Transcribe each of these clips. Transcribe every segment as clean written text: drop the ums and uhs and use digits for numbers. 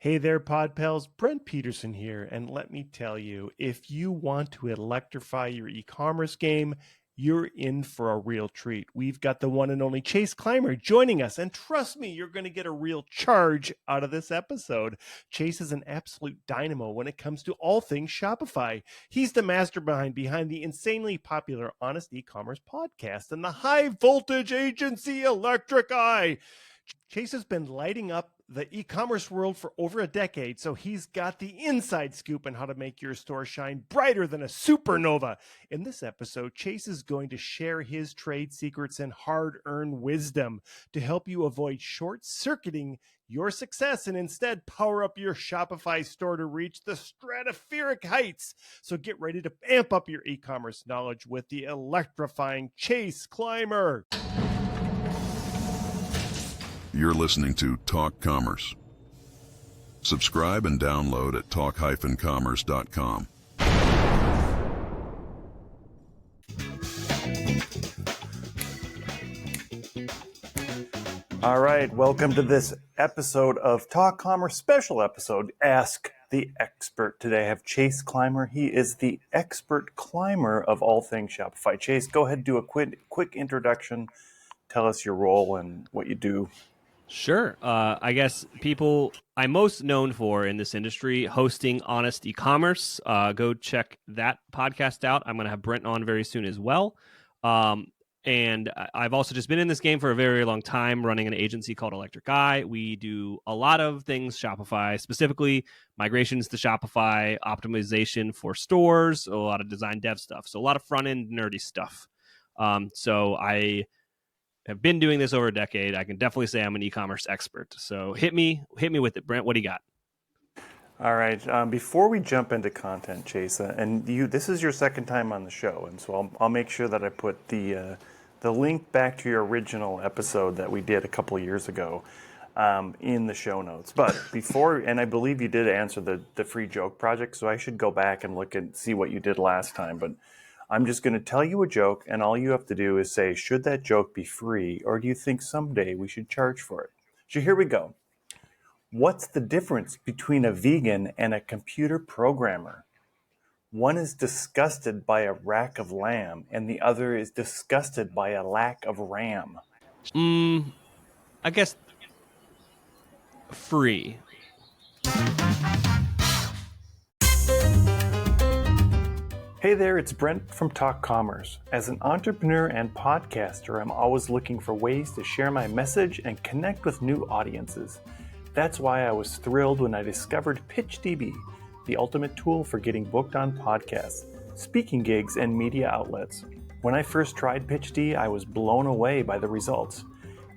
Hey there, Pod Pals. Brent Peterson here. And let me tell you, if you want to electrify your e-commerce game, you're in for a real treat. We've got the one and only Chase Clymer joining us. And trust me, you're going to get a real charge out of this episode. Chase is an absolute dynamo when it comes to all things Shopify. He's the mastermind behind the insanely popular Honest E-commerce podcast and the high voltage agency Electric Eye. Chase has been lighting up the e-commerce world for over a decade, so he's got the inside scoop on how to make your store shine brighter than a supernova. In this episode, Chase is going to share his trade secrets and hard-earned wisdom to help you avoid short-circuiting your success and instead power up your Shopify store to reach the stratospheric heights. So get ready to amp up your e-commerce knowledge with the electrifying Chase Clymer. You're listening to Talk Commerce. Subscribe and download at talk-commerce.com. All right, welcome to this episode of Talk Commerce, special episode, Ask the Expert. Today I have Chase Clymer. He is the expert climber of all things Shopify. Chase, go ahead and do a quick introduction. Tell us your role and what you do. Sure. I guess people I'm most known for in this industry, hosting Honest Ecommerce. Go check that podcast out. I'm going to have Brent on very soon as well. And I've also just been in this game for a very long time, running an agency called Electric Eye. We do a lot of things Shopify, specifically migrations to Shopify, optimization for stores, a lot of design dev stuff. So a lot of front-end nerdy stuff. So I have been doing this over a decade. I can definitely say I'm an e-commerce expert. So hit me with it, Brent. What do you got? All right. Before we jump into content, Chase, and this is your second time on the show, and so I'll make sure that I put the link back to your original episode that we did a couple of years ago in the show notes. But before, and I believe you did answer the free joke project, so I should go back and look and see what you did last time. But I'm just going to tell you a joke, and all you have to do is say, should that joke be free, or do you think someday we should charge for it? So here we go. What's the difference between a vegan and a computer programmer? One is disgusted by a rack of lamb, and the other is disgusted by a lack of RAM. I guess free. Hey there, it's Brent from Talk Commerce. As an entrepreneur and podcaster, I'm always looking for ways to share my message and connect with new audiences. That's why I was thrilled when I discovered PitchDB, the ultimate tool for getting booked on podcasts, speaking gigs, and media outlets. When I first tried PitchD, I was blown away by the results.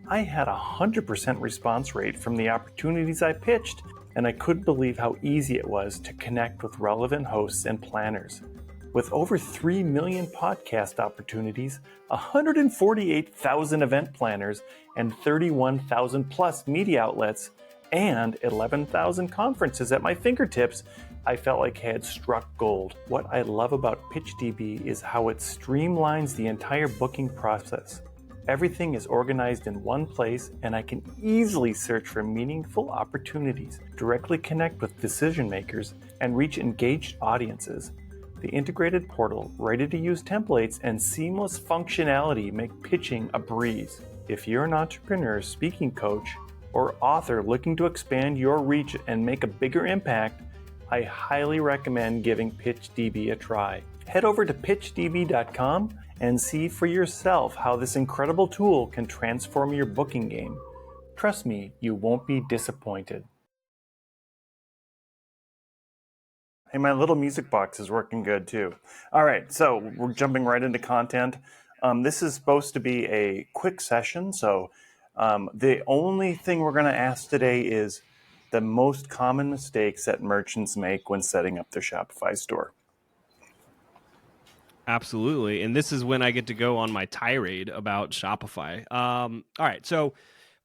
I had a 100% response rate from the opportunities I pitched, and I couldn't believe how easy it was to connect with relevant hosts and planners. With over 3 million podcast opportunities, 148,000 event planners, and 31,000 plus media outlets, and 11,000 conferences at my fingertips, I felt like I had struck gold. What I love about PitchDB is how it streamlines the entire booking process. Everything is organized in one place, and I can easily search for meaningful opportunities, directly connect with decision makers, and reach engaged audiences. The integrated portal, ready-to-use templates, and seamless functionality make pitching a breeze. If you're an entrepreneur, speaking coach, or author looking to expand your reach and make a bigger impact, I highly recommend giving PitchDB a try. Head over to pitchdb.com and see for yourself how this incredible tool can transform your booking game. Trust me, you won't be disappointed. Hey, my little music box is working good too. All right, so we're jumping right into content. This is supposed to be a quick session, so the only thing we're going to ask today is the most common mistakes that merchants make when setting up their Shopify store. Absolutely. And this is when I get to go on my tirade about Shopify. All right, so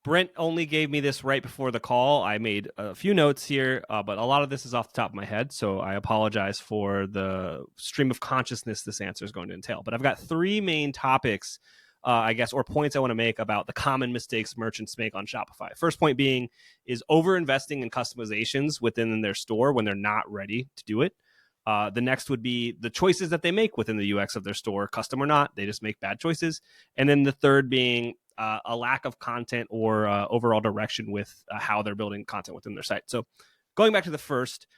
Brent only gave me this right before the call. I made a few notes here, but a lot of this is off the top of my head, so I apologize for the stream of consciousness this answer is going to entail. But I've got 3 main topics I guess, or points I want to make about the common mistakes merchants make on Shopify. First point being is over investing in customizations within their store when they're not ready to do it. The next would be the choices that they make within the UX of their store, custom or not. They just make bad choices. And then the third being a lack of content or overall direction with how they're building content within their site. So going back to the first,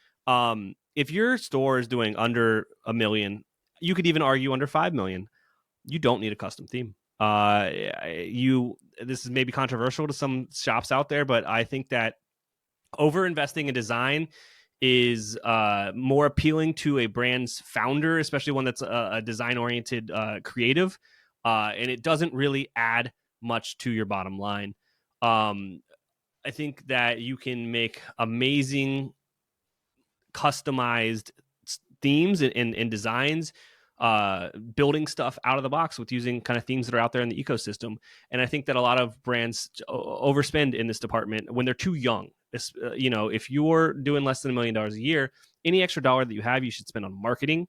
if your store is doing under $1 million, you could even argue under 5 million, you don't need a custom theme. This is maybe controversial to some shops out there, but I think that over investing in design is more appealing to a brand's founder, especially one that's a design-oriented creative, and it doesn't really add much to your bottom line. I think that you can make amazing customized themes and designs, building stuff out of the box with using kind of themes that are out there in the ecosystem. And I think that a lot of brands overspend in this department when they're too young. If you're doing less than $1 million a year, any extra dollar that you have, you should spend on marketing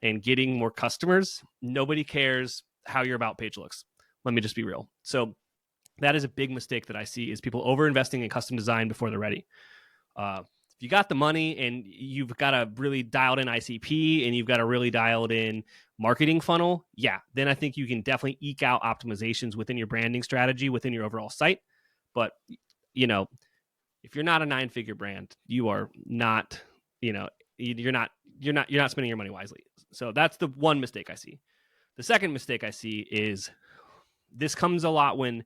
and getting more customers. Nobody cares how your about page looks. Let me just be real. So that is a big mistake that I see, is people over investing in custom design before they're ready. If you got the money and you've got a really dialed in ICP and you've got a really dialed in marketing funnel, then I think you can definitely eke out optimizations within your branding strategy, within your overall site. But, if you're not a 9-figure brand, you are not, you're not spending your money wisely. So that's the one mistake I see. The second mistake I see is this comes a lot when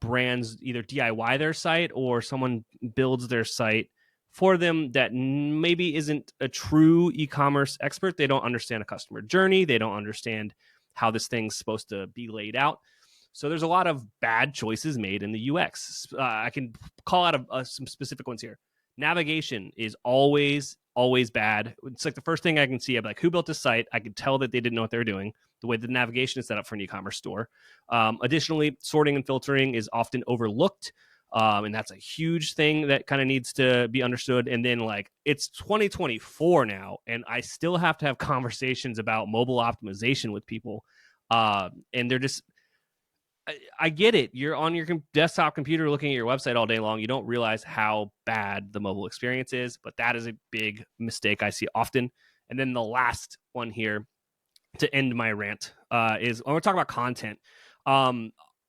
brands either DIY their site or someone builds their site for them that maybe isn't a true e-commerce expert. They don't understand a customer journey. They don't understand how this thing's supposed to be laid out. So there's a lot of bad choices made in the UX. I can call out some specific ones here. Navigation is always bad. It's like the first thing I can see. I'm like, who built this site? I could tell that they didn't know what they were doing. The way the navigation is set up for an e-commerce store. Additionally, sorting and filtering is often overlooked. And that's a huge thing that kind of needs to be understood. And then it's 2024 now, and I still have to have conversations about mobile optimization with people. And they're just, I get it. You're on your desktop computer looking at your website all day long. You don't realize how bad the mobile experience is, but that is a big mistake I see often. And then the last one here to end my rant is when we're talking about content.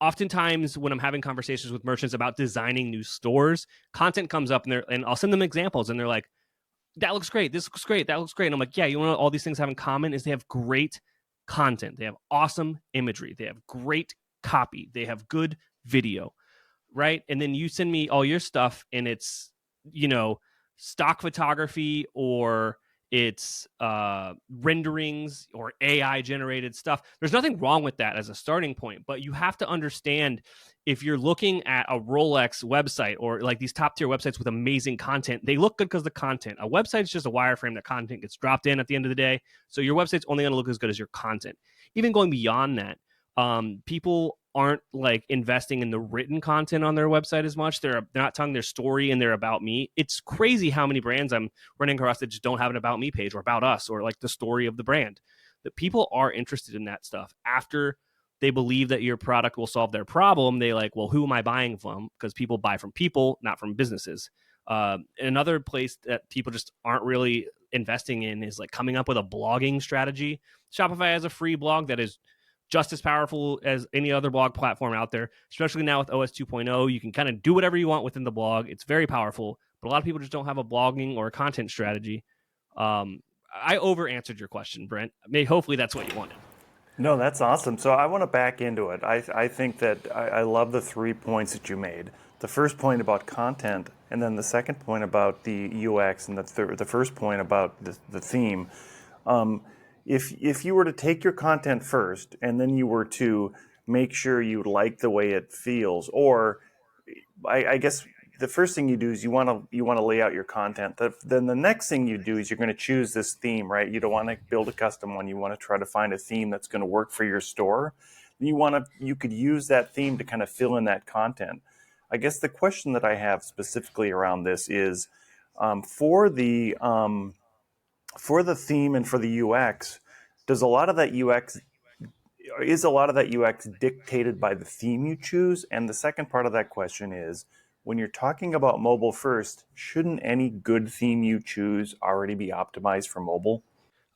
Oftentimes when I'm having conversations with merchants about designing new stores, content comes up and I'll send them examples and they're like, that looks great. This looks great. That looks great. And I'm like, yeah, you know what all these things have in common is they have great content. They have awesome imagery. They have great copy. They have good video, right? And then you send me all your stuff and it's, stock photography or it's renderings or AI generated stuff. There's nothing wrong with that as a starting point, but you have to understand if you're looking at a Rolex website or like these top tier websites with amazing content, they look good because the content. A website is just a wireframe that content gets dropped in at the end of the day. So your website's only going to look as good as your content. Even going beyond that, people aren't investing in the written content on their website as much. They're not telling their story and their about me. It's crazy how many brands I'm running across that just don't have an about me page or about us or the story of the brand. That people are interested in that stuff after they believe that your product will solve their problem. They well, who am I buying from? Because people buy from people, not from businesses. Another place that people just aren't really investing in is coming up with a blogging strategy. Shopify has a free blog that is just as powerful as any other blog platform out there, especially now with OS 2.0. You can kind of do whatever you want within the blog. It's very powerful, but a lot of people just don't have a blogging or a content strategy. I over-answered your question, Brent. Hopefully that's what you wanted. No, that's awesome. So I want to back into it. I think that I love the 3 points that you made. The first point about content, and then the second point about the UX, and the first point about the theme. If you were to take your content first and then you were to make sure you like the way it feels, or I guess the first thing you do is you want to lay out your content. Then the next thing you do is you're going to choose this theme, right? You don't want to build a custom one. You want to try to find a theme that's going to work for your store. You could use that theme to kind of fill in that content. I guess the question that I have specifically around this is for the theme and for the UX, does a lot of that UX, is a lot of that UX dictated by the theme you choose? And the second part of that question is, when you're talking about mobile first, shouldn't any good theme you choose already be optimized for mobile?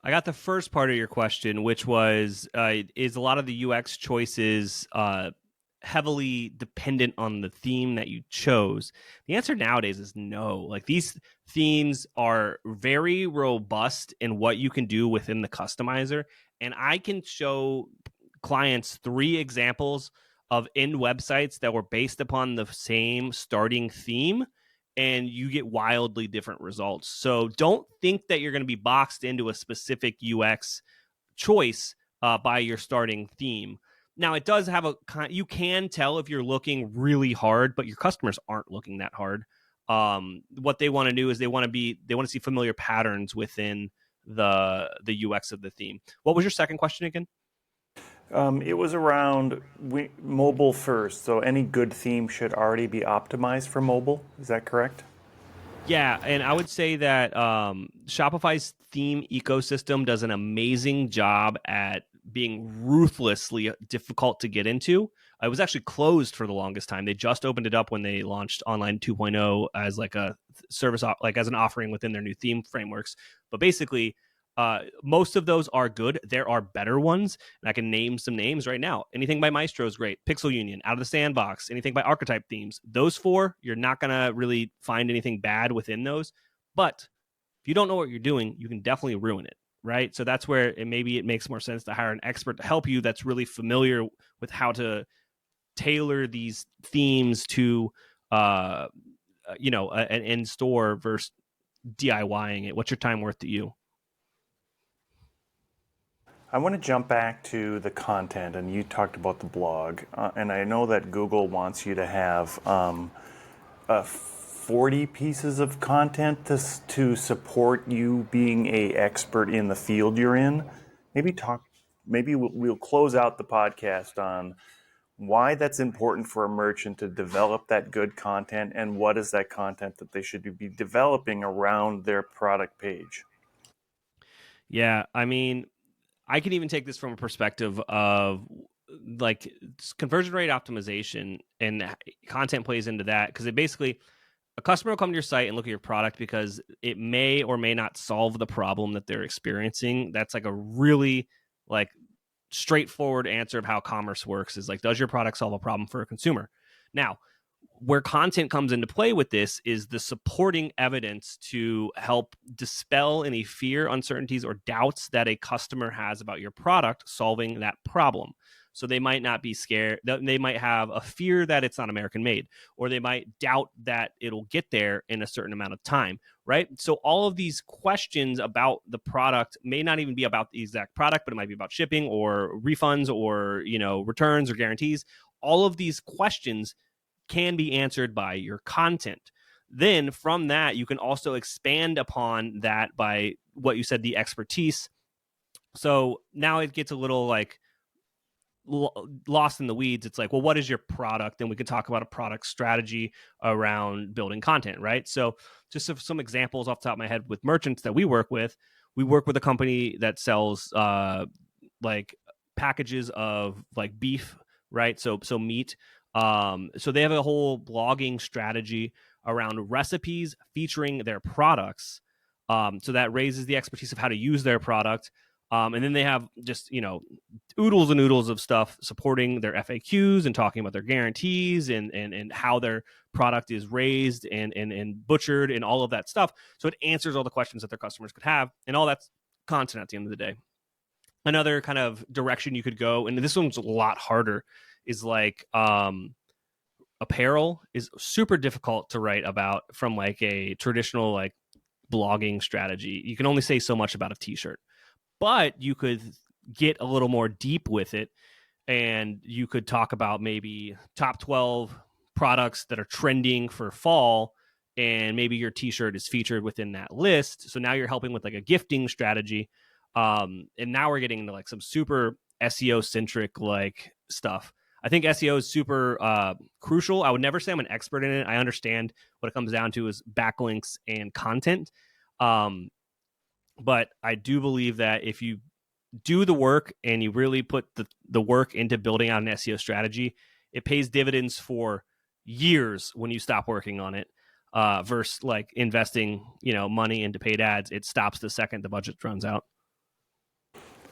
I got the first part of your question, which was, is a lot of the UX choices heavily dependent on the theme that you chose? The answer nowadays is no. Like, these themes are very robust in what you can do within the customizer. And I can show clients 3 examples of end websites that were based upon the same starting theme, and you get wildly different results. So don't think that you're going to be boxed into a specific UX choice by your starting theme. Now, it does have you can tell if you're looking really hard, but your customers aren't looking that hard. What they want to do is they want to see familiar patterns within the UX of the theme. What was your second question again? It was around mobile first, so any good theme should already be optimized for mobile. Is that correct? Yeah, and I would say that Shopify's theme ecosystem does an amazing job at being ruthlessly difficult to get into. It was actually closed for the longest time. They just opened it up when they launched Online 2.0 as like a service, like as an offering within their new theme frameworks. But basically, most of those are good. There are better ones, and I can name some names right now. Anything by Maestro is great. Pixel Union, Out of the Sandbox, anything by Archetype Themes. Those 4, you're not going to really find anything bad within those. But if you don't know what you're doing, you can definitely ruin it, right? So that's where maybe it makes more sense to hire an expert to help you that's really familiar with how to tailor these themes to, an in-store versus DIYing it. What's your time worth to you? I want to jump back to the content, and you talked about the blog, and I know that Google wants you to have 40 pieces of content to support you being an expert in the field you're in. Maybe we'll close out the podcast on why that's important for a merchant to develop that good content, and what is that content that they should be developing around their product page. Yeah, I mean, I can even take this from a perspective of like conversion rate optimization, and content plays into that, because it basically, a customer will come to your site and look at your product because it may or may not solve the problem that they're experiencing. That's like a really like straightforward answer of how commerce works, is like, does your product solve a problem for a consumer? Now, where content comes into play with this is the supporting evidence to help dispel any fear, uncertainties, or doubts that a customer has about your product solving that problem. So they might not be scared. They might have a fear that it's not American made, or they might doubt that it'll get there in a certain amount of time, right? So all of these questions about the product may not even be about the exact product, but it might be about shipping or refunds or, returns or guarantees. All of these questions can be answered by your content. Then from that, you can also expand upon that by what you said, the expertise. So now it gets a little like lost in the weeds. It's like, well, what is your product? And we could talk about a product strategy around building content, right? So just some examples off the top of my head with merchants that we work with a company that sells like packages of like beef, right? So meat. So they have a whole blogging strategy around recipes featuring their products. So that raises the expertise of how to use their product. And then they have just, oodles and oodles of stuff supporting their FAQs and talking about their guarantees and how their product is raised and butchered and all of that stuff. So it answers all the questions that their customers could have, and all that's content at the end of the day. Another kind of direction you could go, and this one's a lot harder, is like apparel is super difficult to write about from like a traditional like blogging strategy. You can only say so much about a t-shirt, but you could get a little more deep with it, and you could talk about maybe top 12 products that are trending for fall, and maybe your t-shirt is featured within that list. So now you're helping with like a gifting strategy. And now we're getting into like some super SEO centric like stuff. I think SEO is super crucial. I would never say I'm an expert in it. I understand what it comes down to is backlinks and content. But I do believe that if you do the work and you really put the work into building out an SEO strategy, it pays dividends for years when you stop working on it. Versus like investing, money into paid ads, it stops the second the budget runs out.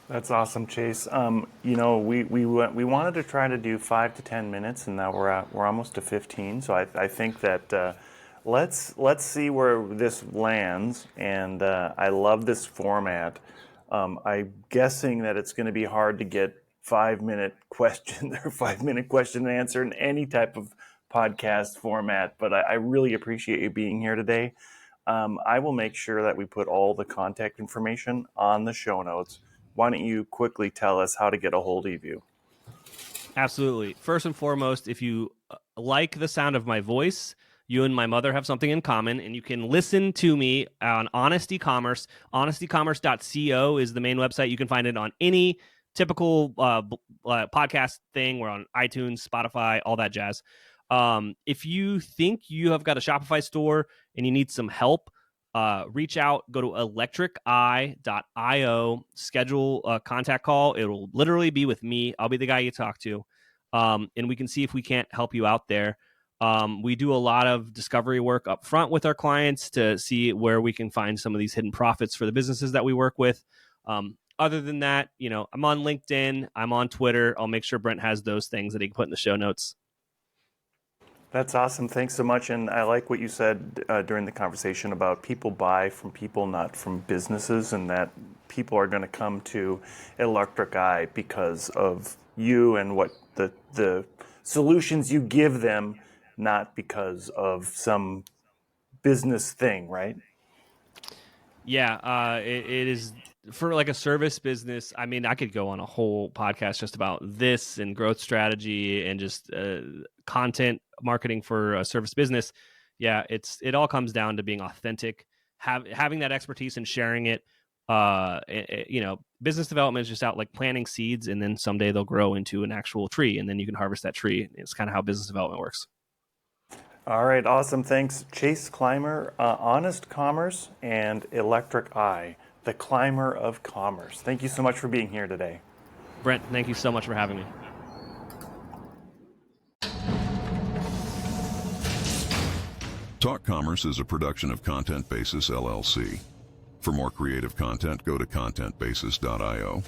That's awesome, Chase. We wanted to try to do 5 to 10 minutes, and now we're almost to 15. So I think that let's see where this lands. And I love this format. I'm guessing that it's going to be hard to get 5-minute question or 5-minute question and answer in any type of podcast format. But I really appreciate you being here today. I will make sure that we put all the contact information on the show notes. Why don't you quickly tell us how to get a hold of you? Absolutely. First and foremost, if you like the sound of my voice, you and my mother have something in common, and you can listen to me on Honest Ecommerce. HonestEcommerce.co is the main website. You can find it on any typical podcast thing. We're on iTunes, Spotify, all that jazz. If you think you have got a Shopify store and you need some help, reach out, go to electriceye.io, schedule a contact call. It'll literally be with me. I'll be the guy you talk to. And we can see if we can't help you out there. We do a lot of discovery work up front with our clients to see where we can find some of these hidden profits for the businesses that we work with. Other than that, I'm on LinkedIn. I'm on Twitter. I'll make sure Brent has those things that he can put in the show notes. That's awesome. Thanks so much. And I like what you said during the conversation about people buy from people, not from businesses, and that people are going to come to Electric Eye because of you and what the solutions you give them, not because of some business thing, right? Yeah, it is for like a service business. I mean, I could go on a whole podcast just about this and growth strategy and just content marketing for a service business. Yeah, it all comes down to being authentic, having that expertise and sharing it. Business development is just out like planting seeds, and then someday they'll grow into an actual tree, and then you can harvest that tree. It's kind of how business development works. All right, awesome. Thanks, Chase Clymer, Honest Commerce, and Electric Eye, the Clymer of commerce. Thank you so much for being here today. Brent, thank you so much for having me. Talk Commerce is a production of Content Basis, LLC. For more creative content, go to contentbasis.io.